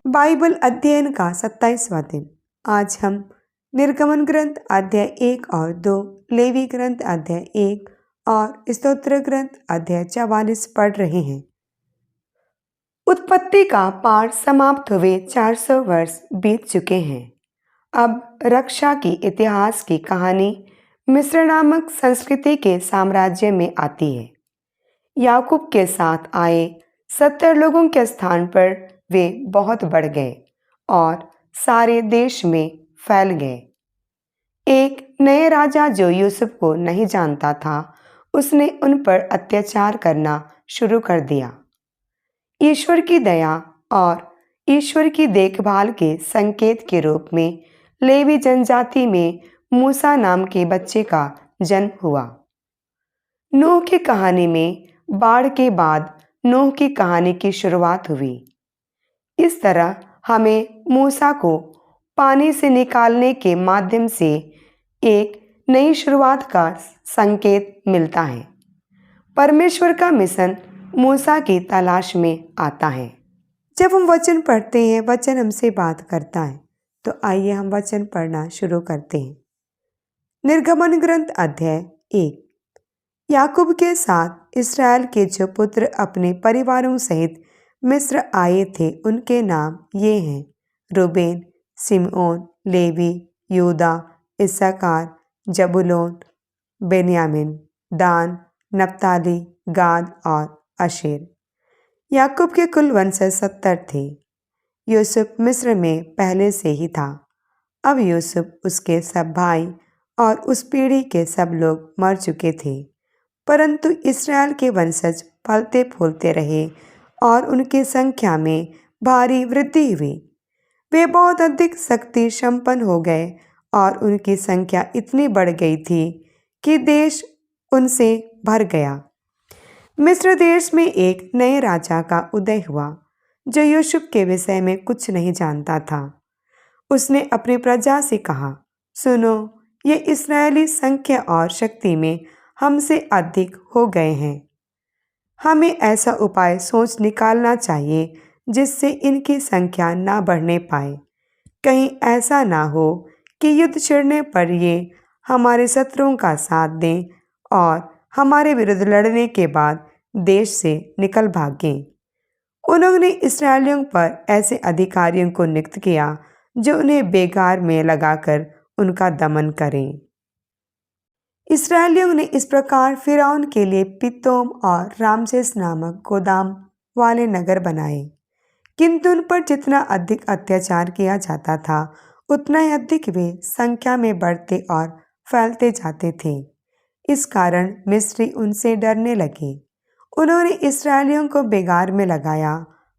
Bible अध्ययन का 27वां दिन। आज हम निर्गमन ग्रंथ अध्याय 1 और 2, लेवी ग्रंथ अध्याय 1 और स्तोत्र ग्रंथ अध्याय 44 पढ़ रहे हैं। उत्पत्ति का पाठ समाप्त हुए 400 वर्ष बीत चुके हैं। अब रक्षा की इतिहास की कहानी मिस्र नामक संस्कृति के साम्राज्य में आती है। याकूब के साथ आए 70 लोगों के स्थान पर वे बहुत बढ़ गए और सारे देश में फैल गए। एक नए राजा जो यूसुफ को नहीं जानता था, उसने उन पर अत्याचार करना शुरू कर दिया। ईश्वर की दया और ईश्वर की देखभाल के संकेत के रूप में लेवी जनजाति में मूसा नाम के बच्चे का जन्म हुआ। नूह की कहानी में बाढ़ के बाद नूह की कहानी की शुरुआत हुई। इस तरह हमें मूसा को पानी से निकालने के माध्यम से एक नई शुरुआत का संकेत मिलता है। परमेश्वर का मिशन मूसा की तलाश में आता है। जब हम वचन पढ़ते हैं, वचन हमसे बात करता है। तो आइए हम वचन पढ़ना शुरू करते हैं। निर्गमन ग्रंथ अध्याय 1। याकूब के साथ इस्राएल के जो पुत्र अपने परिवारों सहित मिस्र आए थे, उनके नाम ये हैं: रूबेन, सिमओन, लेवी, यूदा, इस्साकार, जबूलून, बेन्यामीन, दान, नप्ताली, गाद और आशेर। याकूब के कुल वंशज 70 थे। यूसुफ मिस्र में पहले से ही था। अब यूसुफ, उसके सब भाई और उस पीढ़ी के सब लोग मर चुके थे, परंतु इस्राएल के वंशज फलते फूलते रहे और उनकी संख्या में भारी वृद्धि हुई। वे बहुत अधिक शक्ति संपन्न हो गए और उनकी संख्या इतनी बढ़ गई थी कि देश उनसे भर गया। मिस्र देश में एक नए राजा का उदय हुआ जो यूसुफ के विषय में कुछ नहीं जानता था। उसने अपनी प्रजा से कहा, सुनो, ये इस्राएली संख्या और शक्ति में हमसे अधिक हो गए हैं। हमें ऐसा उपाय सोच निकालना चाहिए जिससे इनकी संख्या ना बढ़ने पाए। कहीं ऐसा ना हो कि युद्ध छिड़ने पर ये हमारे शत्रुओं का साथ दें और हमारे विरुद्ध लड़ने के बाद देश से निकल भागें। उन्होंने इस्राएलियों पर ऐसे अधिकारियों को नियुक्त किया जो उन्हें बेगार में लगाकर उनका दमन करें। इस्राएलियों ने इस प्रकार फिरौन के लिए पितोम और रामसेस नामक गोदाम वाले नगर बनाए, किंतु उन पर जितना अधिक अत्याचार किया जाता था, उतना ही अधिक वे संख्या में बढ़ते और फैलते जाते थे। इस कारण मिस्री उनसे डरने लगे। उन्होंने इस्राएलियों को बेगार में लगाया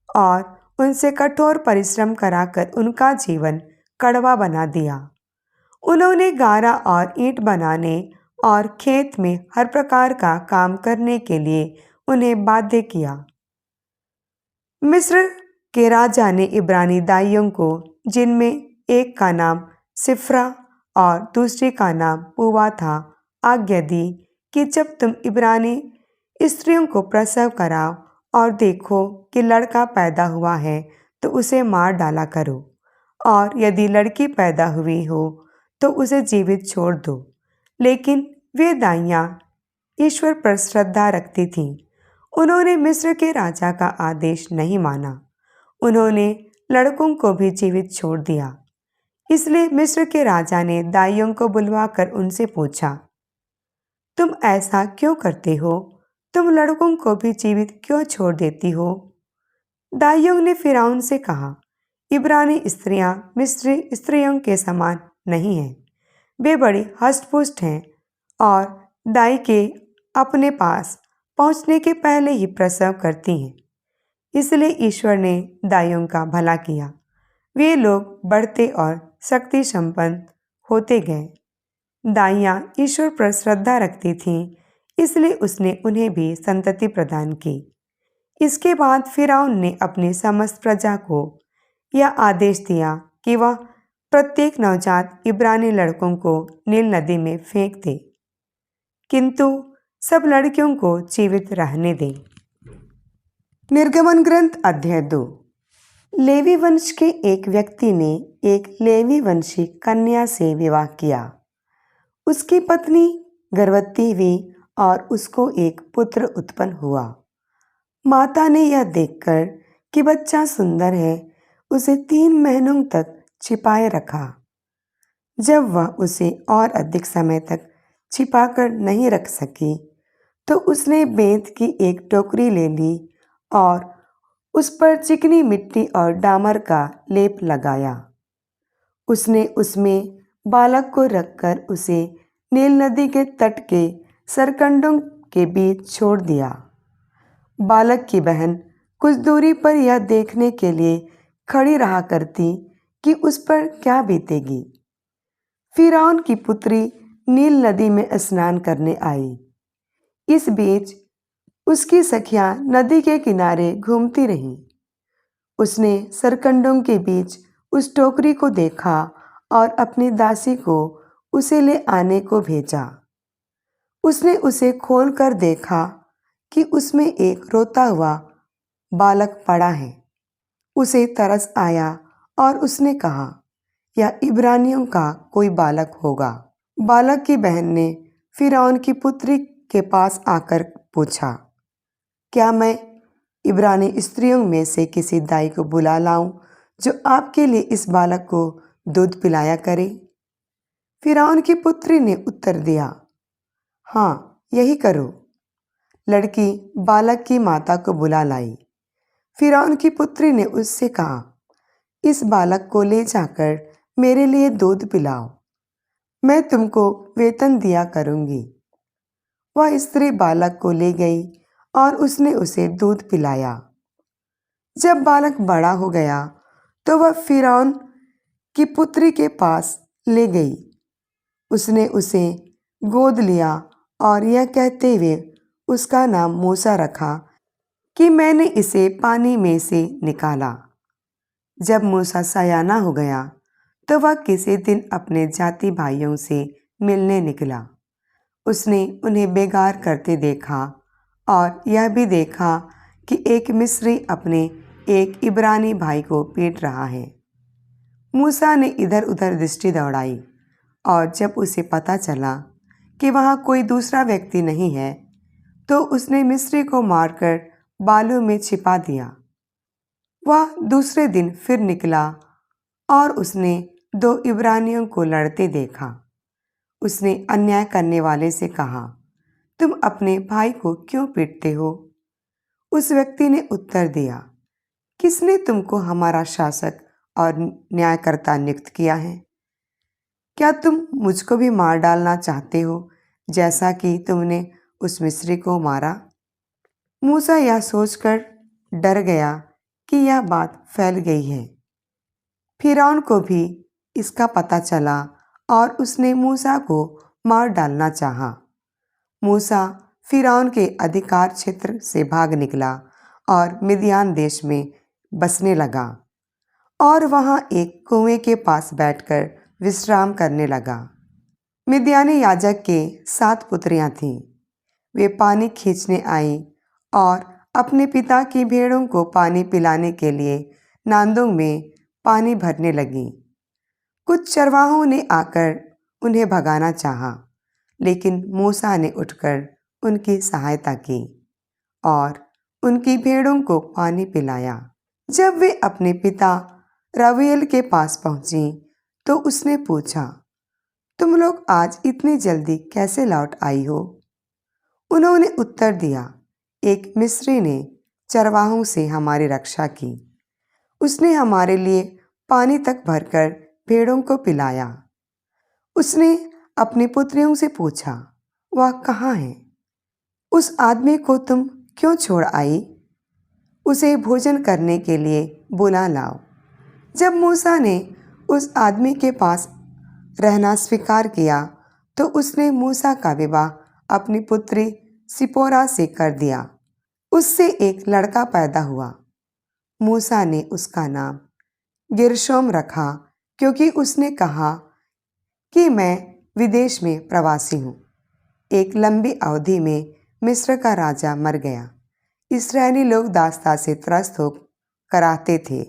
और उनसे कठोर परिश्रम कराकर उनका जीवन कड़वा बना दिया। उन्होंने गारा और ईंट बनाने और खेत में हर प्रकार का काम करने के लिए उन्हें बाध्य किया। मिस्र के राजा ने इब्रानी दाइयों को, जिनमें एक का नाम सिफ्रा और दूसरी का नाम पुआ था, आज्ञा दी कि जब तुम इब्रानी स्त्रियों को प्रसव कराओ और देखो कि लड़का पैदा हुआ है तो उसे मार डाला करो, और यदि लड़की पैदा हुई हो तो उसे जीवित छोड़ दो। लेकिन वे दाइयाँ ईश्वर पर श्रद्धा रखती थीं। उन्होंने मिस्र के राजा का आदेश नहीं माना। उन्होंने लड़कों को भी जीवित छोड़ दिया। इसलिए मिस्र के राजा ने दाइयों को बुलवाकर उनसे पूछा, तुम ऐसा क्यों करते हो? तुम लड़कों को भी जीवित क्यों छोड़ देती हो? दाइयों ने फिरौन से कहा, इब्रानी स्त्रियां मिस्री स्त्रियों के समान नहीं हैं। वे बड़ी हष्टपुष्ट हैं और दाई के अपने पास पहुंचने के पहले ही प्रसव करती हैं। इसलिए ईश्वर ने दाइयों का भला किया। वे लोग बढ़ते और शक्ति संपन्न होते गए। दाइयाँ ईश्वर पर श्रद्धा रखती थीं, इसलिए उसने उन्हें भी संतति प्रदान की। इसके बाद फिरौन ने अपनी समस्त प्रजा को यह आदेश दिया कि वह प्रत्येक नवजात इब्रानी लड़कों को नील नदी में फेंक दे, किंतु सब लड़कियों को जीवित रहने दे। निर्गमन ग्रंथ अध्याय 2। लेवी वंश के एक व्यक्ति ने एक लेवी वंशी कन्या से विवाह किया। उसकी पत्नी गर्भवती हुई और उसको एक पुत्र उत्पन्न हुआ। माता ने यह देखकर कि बच्चा सुंदर है, उसे 3 महीनों तक छिपाए रखा। जब वह उसे और अधिक समय तक छिपाकर नहीं रख सकी, तो उसने बेंत की एक टोकरी ले ली और उस पर चिकनी मिट्टी और डामर का लेप लगाया। उसने उसमें बालक को रखकर उसे नील नदी के तट के सरकंडों के बीच छोड़ दिया। बालक की बहन कुछ दूरी पर यह देखने के लिए खड़ी रहा करती कि उस पर क्या बीतेगी। फिरौन की पुत्री नील नदी में स्नान करने आई। इस बीच उसकी सखियां नदी के किनारे घूमती रहीं। उसने सरकंडों के बीच उस टोकरी को देखा और अपनी दासी को उसे ले आने को भेजा। उसने उसे खोलकर देखा कि उसमें एक रोता हुआ बालक पड़ा है। उसे तरस आया और उसने कहा, यह इब्रानियों का कोई बालक होगा। बालक की बहन ने फिरौन की पुत्री के पास आकर पूछा, क्या मैं इब्रानी स्त्रियों में से किसी दाई को बुला लाऊं जो आपके लिए इस बालक को दूध पिलाया करे? फिरौन की पुत्री ने उत्तर दिया, हाँ, यही करो। लड़की बालक की माता को बुला लाई। फिरौन की पुत्री ने उससे कहा, इस बालक को ले जाकर मेरे लिए दूध पिलाओ, मैं तुमको वेतन दिया करूंगी। वह स्त्री बालक को ले गई और उसने उसे दूध पिलाया। जब बालक बड़ा हो गया तो वह फिरौन की पुत्री के पास ले गई। उसने उसे गोद लिया और यह कहते हुए उसका नाम मूसा रखा कि मैंने इसे पानी में से निकाला। जब मूसा सयाना हो गया तो वह किसी दिन अपने जाति भाइयों से मिलने निकला। उसने उन्हें बेगार करते देखा और यह भी देखा कि एक मिस्री अपने एक इब्रानी भाई को पीट रहा है। मूसा ने इधर उधर दृष्टि दौड़ाई और जब उसे पता चला कि वहाँ कोई दूसरा व्यक्ति नहीं है, तो उसने मिस्री को मारकर बालू में छिपा दिया। वह दूसरे दिन फिर निकला और उसने 2 इब्रानियों को लड़ते देखा। उसने अन्याय करने वाले से कहा, तुम अपने भाई को क्यों पीटते हो? उस व्यक्ति ने उत्तर दिया, किसने तुमको हमारा शासक और न्यायकर्ता नियुक्त किया है? क्या तुम मुझको भी मार डालना चाहते हो जैसा कि तुमने उस मिस्री को मारा? मूसा यह सोचकर डर गया कि यह बात फैल गई है। फिरौन को भी इसका पता चला और उसने मूसा को मार डालना चाहा। मूसा फिरौन के अधिकार क्षेत्र से भाग निकला और मिद्यान देश में बसने लगा और वहाँ एक कुएं के पास बैठकर विश्राम करने लगा। मिद्यानी याजक के 7 पुत्रियां थीं। वे पानी खींचने आईं और अपने पिता की भेड़ों को पानी पिलाने के लिए नांदों में पानी भरने लगीं। कुछ चरवाहों ने आकर उन्हें भगाना चाहा, लेकिन मूसा ने उठकर उनकी सहायता की और उनकी भेड़ों को पानी पिलाया। जब वे अपने पिता रवेल के पास पहुंची तो उसने पूछा, तुम लोग आज इतनी जल्दी कैसे लौट आई हो? उन्होंने उत्तर दिया, एक मिस्री ने चरवाहों से हमारी रक्षा की। उसने हमारे लिए पानी तक भरकर भेड़ों को पिलाया। उसने अपनी पुत्रियों से पूछा, वह कहाँ है? उस आदमी को तुम क्यों छोड़ आई? उसे भोजन करने के लिए बुला लाओ। जब मूसा ने उस आदमी के पास रहना स्वीकार किया तो उसने मूसा का विवाह अपनी पुत्री सिपोरा से कर दिया। उससे एक लड़का पैदा हुआ। मूसा ने उसका नाम गिरशोम रखा, क्योंकि उसने कहा कि मैं विदेश में प्रवासी हूँ। एक लंबी अवधि में मिस्र का राजा मर गया। इस्राएली लोग दासता से त्रस्त हो कराहते थे।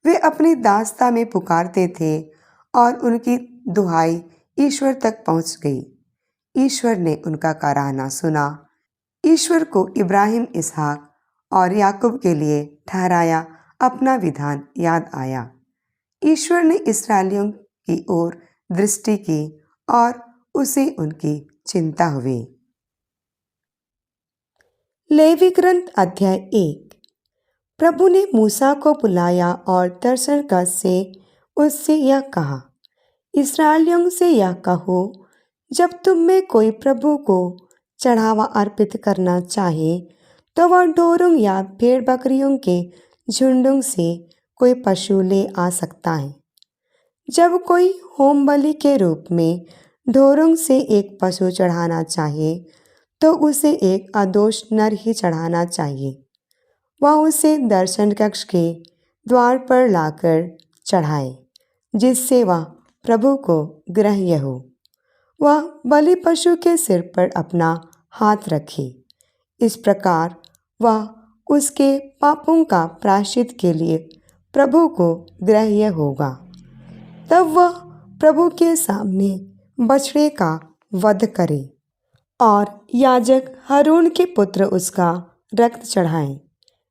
वे अपनी दास्ता में पुकारते थे और उनकी दुहाई ईश्वर तक पहुंच गई। ईश्वर ने उनका कराहना सुना। ईश्वर को इब्राहिम, इसहाक और याकूब के लिए ठहराया अपना विधान याद आया। ईश्वर ने इस्राएलियों की ओर दृष्टि की और उसे उनकी चिंता हुई। लेवी ग्रंथ अध्याय 1। प्रभु ने मूसा को बुलाया और दर्शनकश से उससे यह कहा, इस्राएलियों से यह कहो, जब तुम में कोई प्रभु को चढ़ावा अर्पित करना चाहे तो वह ढोरों या भेड़ बकरियों के झुंडों से कोई पशु ले आ सकता है। जब कोई होम बलि के रूप में ढोरों से एक पशु चढ़ाना चाहे तो उसे एक अदोष नर ही चढ़ाना चाहिए। वह उसे दर्शन कक्ष के द्वार पर लाकर चढ़ाए, जिससे वह प्रभु को ग्राह्य हो। वह बलि पशु के सिर पर अपना हाथ रखे। इस प्रकार वह उसके पापों का प्रायश्चित के लिए प्रभु को ग्राह्य होगा। तब वह प्रभु के सामने बछड़े का वध करे और याजक हारून के पुत्र उसका रक्त चढ़ाएं।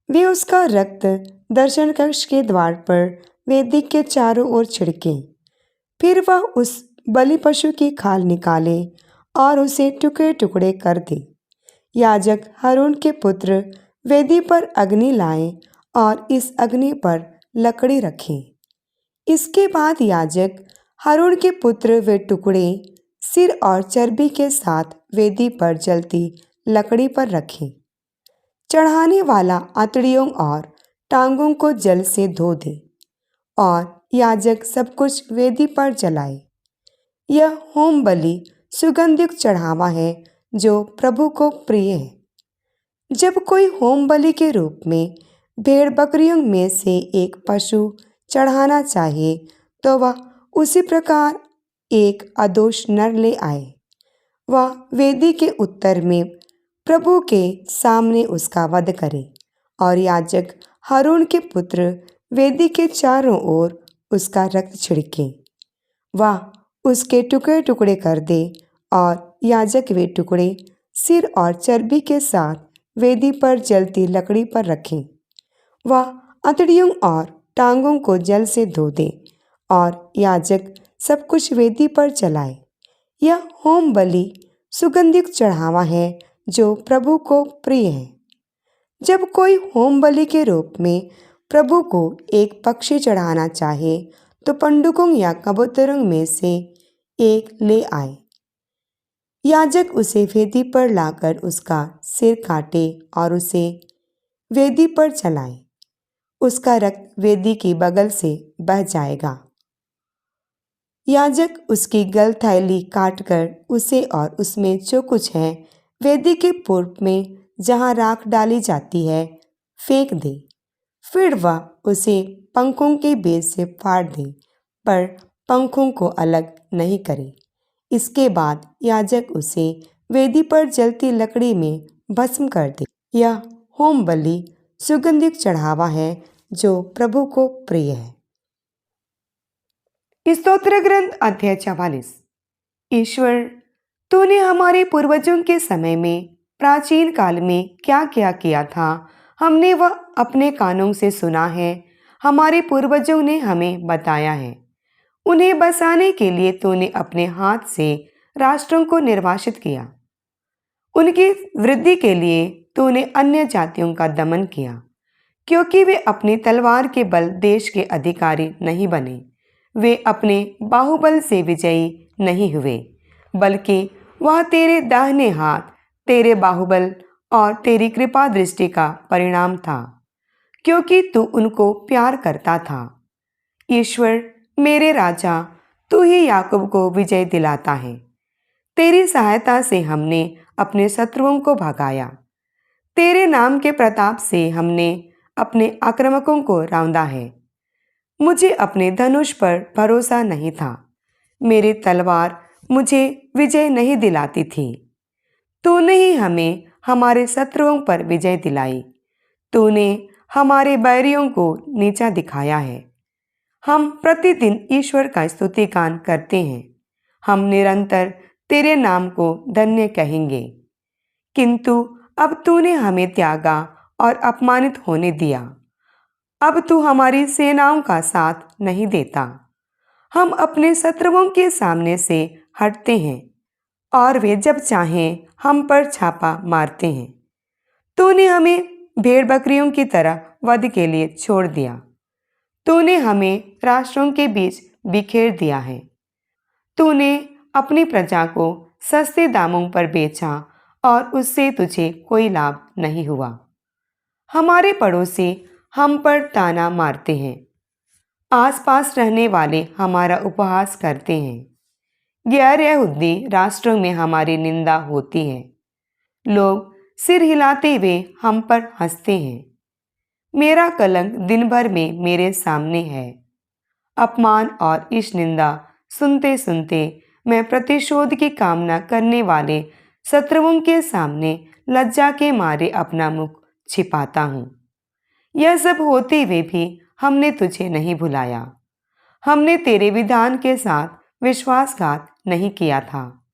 वे उसका रक्त दर्शन कक्ष के द्वार पर वेदी के चारों ओर छिड़कें। फिर वह उस बलि पशु की खाल निकाले और उसे टुकड़े टुकड़े कर दे। याजक हारून के पुत्र वेदी पर अग्नि लाएं और इस अग्नि पर लकड़ी रखें। इसके बाद याजक हारून के पुत्र वे टुकड़े सिर और चर्बी के साथ वेदी पर जलती लकड़ी पर रखें। चढ़ाने वाला अतड़ियों और टांगों को जल से धो दे और याजक सब कुछ वेदी पर जलाए। यह होम बलि सुगंधित चढ़ावा है जो प्रभु को प्रिय है। जब कोई होम बलि के रूप में भेड़ बकरियों में से एक पशु चढ़ाना चाहे तो वह उसी प्रकार एक अदोष नर ले आए। वह वेदी के उत्तर में प्रभु के सामने उसका वध करे और याजक हारून के पुत्र वेदी के चारों ओर उसका रक्त छिड़के। वह उसके टुकड़े टुकड़े कर दे और याजक वे टुकड़े सिर और चर्बी के साथ वेदी पर जलती लकड़ी पर रखें। वह अतड़ियों और टांगों को जल से धो दे और याजक सब कुछ वेदी पर जलाए। यह होम बलि सुगंधित चढ़ावा है जो प्रभु को प्रिय है। जब कोई होम बलि के रूप में प्रभु को एक पक्षी चढ़ाना चाहे तो पंडुकों या कबूतरों में से एक ले आए। याजक उसे वेदी पर लाकर उसका सिर काटे और उसे वेदी पर जलाए। उसका रक्त वेदी की बगल से बह जाएगा। याजक उसकी गलथैली काटकर उसे और उसमें जो कुछ है वेदी के पूर्व में जहाँ राख डाली जाती है फेंक दे। फिर वह उसे पंखों के बीच से फाड़ दे, पर पंखों को अलग नहीं करे। इसके बाद याजक उसे वेदी पर जलती लकड़ी में भस्म कर दे। यह होम बलि सुगंधित चढ़ावा है जो प्रभु को प्रिय है। स्तोत्र ग्रंथ अध्याय 44। ईश्वर, तूने हमारे पूर्वजों के समय में प्राचीन काल में क्या क्या किया था, हमने वह अपने कानों से सुना है। हमारे पूर्वजों ने हमें बताया है। उन्हें बसाने के लिए तूने अपने हाथ से राष्ट्रों को निर्वासित किया। उनकी वृद्धि के लिए तूने अन्य जातियों का दमन किया, क्योंकि वे अपनी तलवार के बल देश के अधिकारी नहीं बने। वे अपने बाहुबल से विजयी नहीं हुए, बल्कि वह तेरे दाहिने हाथ, तेरे बाहुबल और तेरी कृपा दृष्टि का परिणाम था, क्योंकि तू उनको प्यार करता था। ईश्वर मेरे राजा, तू ही याकूब को विजय दिलाता है। तेरी सहायता से हमने अपने शत्रुओं को भगाया। तेरे नाम के प्रताप से हमने अपने आक्रामकों को रौंदा है। मुझे अपने धनुष पर भरोसा नहीं था। मेरी तलवार मुझे विजय नहीं दिलाती थी। तूने ही हमें हमारे शत्रुओं पर विजय दिलाई। तूने हमारे बैरियों को नीचा दिखाया है। हम प्रतिदिन ईश्वर का स्तुति गान करते हैं। हम निरंतर तेरे नाम को धन्य कहेंगे। किंतु अब तूने हमें त्यागा और अपमानित होने दिया। अब तू हमारी सेनाओं का साथ नहीं देता। हम अपने शत्रुओं के सामने से हटते हैं और वे जब चाहें हम पर छापा मारते हैं। तूने हमें भेड़ बकरियों की तरह वध के लिए छोड़ दिया। तूने हमें राष्ट्रों के बीच बिखेर दिया है। तूने अपनी प्रजा को सस्ते दामों पर बेचा और उससे तुझे कोई लाभ नहीं हुआ। हमारे पड़ोसी हम पर ताना मारते हैं। आसपास रहने वाले हमारा उपहास करते हैं। गैर यहूदी राष्ट्रों में हमारी निंदा होती है। लोग सिर हिलाते हुए हम पर हंसते हैं। मेरा कलंक दिन भर में मेरे सामने है। अपमान और इस निंदा सुनते सुनते मैं प्रतिशोध की कामना करने वाले शत्रुओं के सामने लज्जा के मारे अपना मुख छिपाता हूँ। यह सब होते हुए भी हमने तुझे नहीं भुलाया। हमने तेरे विधान के साथ विश्वासघात नहीं किया था।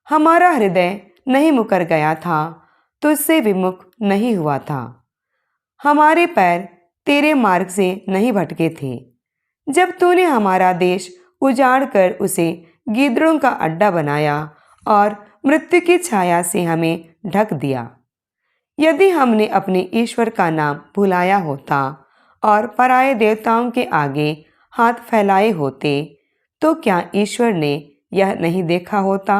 हमारा हृदय नहीं मुकर गया था, तुझसे विमुख नहीं हुआ था। हमारे पैर तेरे मार्ग से नहीं भटके थे। जब तूने हमारा देश उजाड़ कर उसे गीदड़ों का अड्डा बनाया और मृत्यु की छाया से हमें ढक दिया। यदि हमने अपने ईश्वर का नाम भुलाया होता और पराये देवताओं के आगे हाथ फैलाए होते, तो क्या ईश्वर ने यह नहीं देखा होता?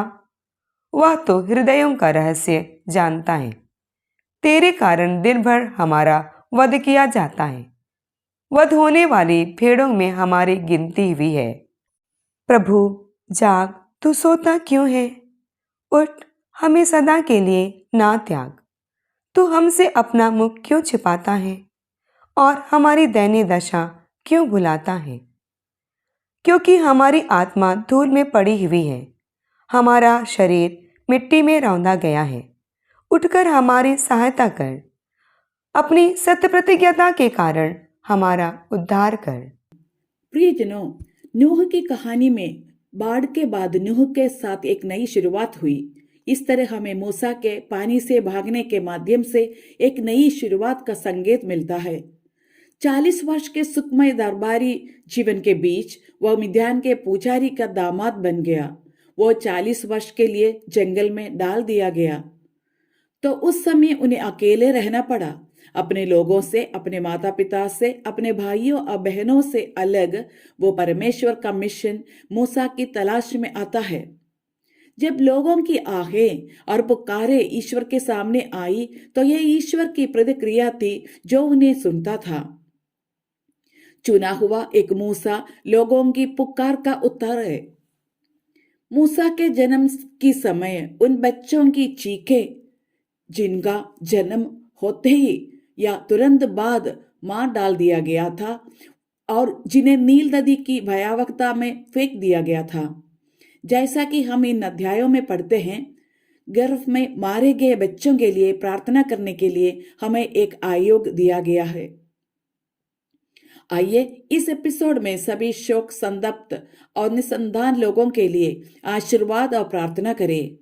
वह तो हृदयों का रहस्य जानता है। तेरे कारण दिन भर हमारा वध किया जाता है। वध होने वाली भेड़ों में हमारी गिनती हुई है। प्रभु जाग, तू सोता क्यों है? उठ, हमें सदा के लिए ना त्याग। तू हमसे अपना मुख क्यों छिपाता है और हमारी दयनीय दशा क्यों भुलाता है? क्योंकि हमारी आत्मा धूल में पड़ी हुई है, हमारा शरीर मिट्टी में रौंदा गया है। उठकर हमारी सहायता कर, अपनी सत्य प्रतिज्ञता के कारण हमारा उद्धार कर। प्रियजनों, नूह की कहानी में बाढ़ के बाद नूह के साथ एक नई शुरुआत हुई। इस तरह हमें मूसा के पानी से भागने के माध्यम से एक नई शुरुआत का संकेत मिलता है। 40 वर्ष के सुखमय दरबारी जीवन के बीच वह मिद्यान के पुजारी का दामाद बन गया। वो 40 वर्ष के लिए जंगल में डाल दिया गया। तो उस समय उन्हें अकेले रहना पड़ा, अपने लोगों से, अपने माता पिता से, अपने भाइयों और बहनों से अलग। वो परमेश्वर का मिशन मूसा की तलाश में आता है। जब लोगों की आहें और पुकारें ईश्वर के सामने आई, तो यह ईश्वर की प्रतिक्रिया थी जो उन्हें सुनता था। चुना हुआ एक मूसा लोगों की पुकार का उत्तर है। मूसा के जन्म की समय उन बच्चों की चीखें जिनका जन्म होते ही या तुरंत बाद मार डाल दिया गया था और जिन्हें नील नदी की भयावहता में फेंक दिया गया था। जैसा कि हम इन अध्यायों में पढ़ते हैं, गर्भ में मारे गए बच्चों के लिए प्रार्थना करने के लिए हमें एक आयोग दिया गया है। आइए इस एपिसोड में सभी शोक संतप्त और निसंतान लोगों के लिए आशीर्वाद और प्रार्थना करें।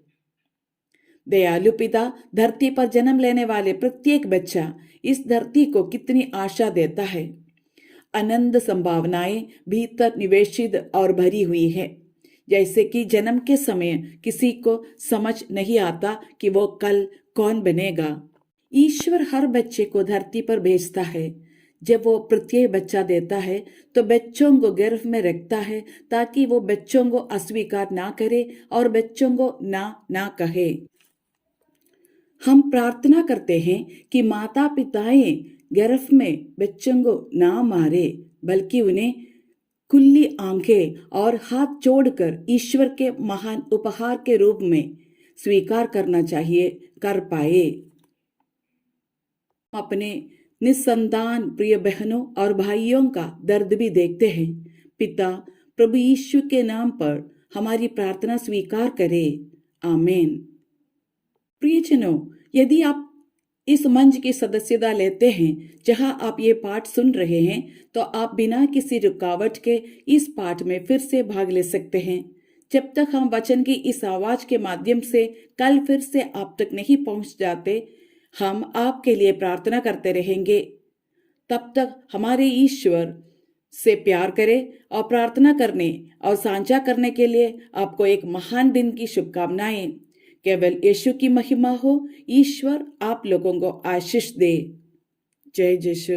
दयालु पिता धरती पर जन्म लेने वाले प्रत्येक बच्चा इस धरती को कितनी आशा देता है। अनंत संभावनाएं भीतर निवेशित और भरी हुई है। जैसे कि जन्म के समय किसी को समझ नहीं आता कि वो कल कौन बनेगा। ईश्वर हर बच्चे को धरती पर भेजता है। जब वो प्रत्येक बच्चा देता है तो बच्चों को गर्भ में रखता है ताकि वो बच्चों को अस्वीकार ना करे और बच्चों को ना कहे। हम प्रार्थना करते हैं कि माता पिताएं गर्भ में बच्चों को ना मारे, बल्कि उन्हें खुली आंखें और हाथ जोड़कर ईश्वर के महान उपहार के रूप में स्वीकार करना चाहिए, कर पाए। अपने निसंतान प्रिय बहनों और भाइयों का दर्द भी देखते हैं। पिता प्रभु यीशु के नाम पर हमारी प्रार्थना स्वीकार करें। आमीन। प्रियजनों, यदि आप इस मंच की सदस्यता लेते हैं जहां आप ये पाठ सुन रहे हैं, तो आप बिना किसी रुकावट के इस पाठ में फिर से भाग ले सकते हैं। जब तक हम वचन की इस आवाज के माध्यम से कल फिर से आप तक नहीं पहुंच जाते, हम आपके लिए प्रार्थना करते रहेंगे। तब तक हमारे ईश्वर से प्यार करें और प्रार्थना करने और साझा करने के लिए आपको एक महान दिन की शुभकामनाएं। केवल यीशु की महिमा हो। ईश्वर आप लोगों को आशीष दे। जय यीशु।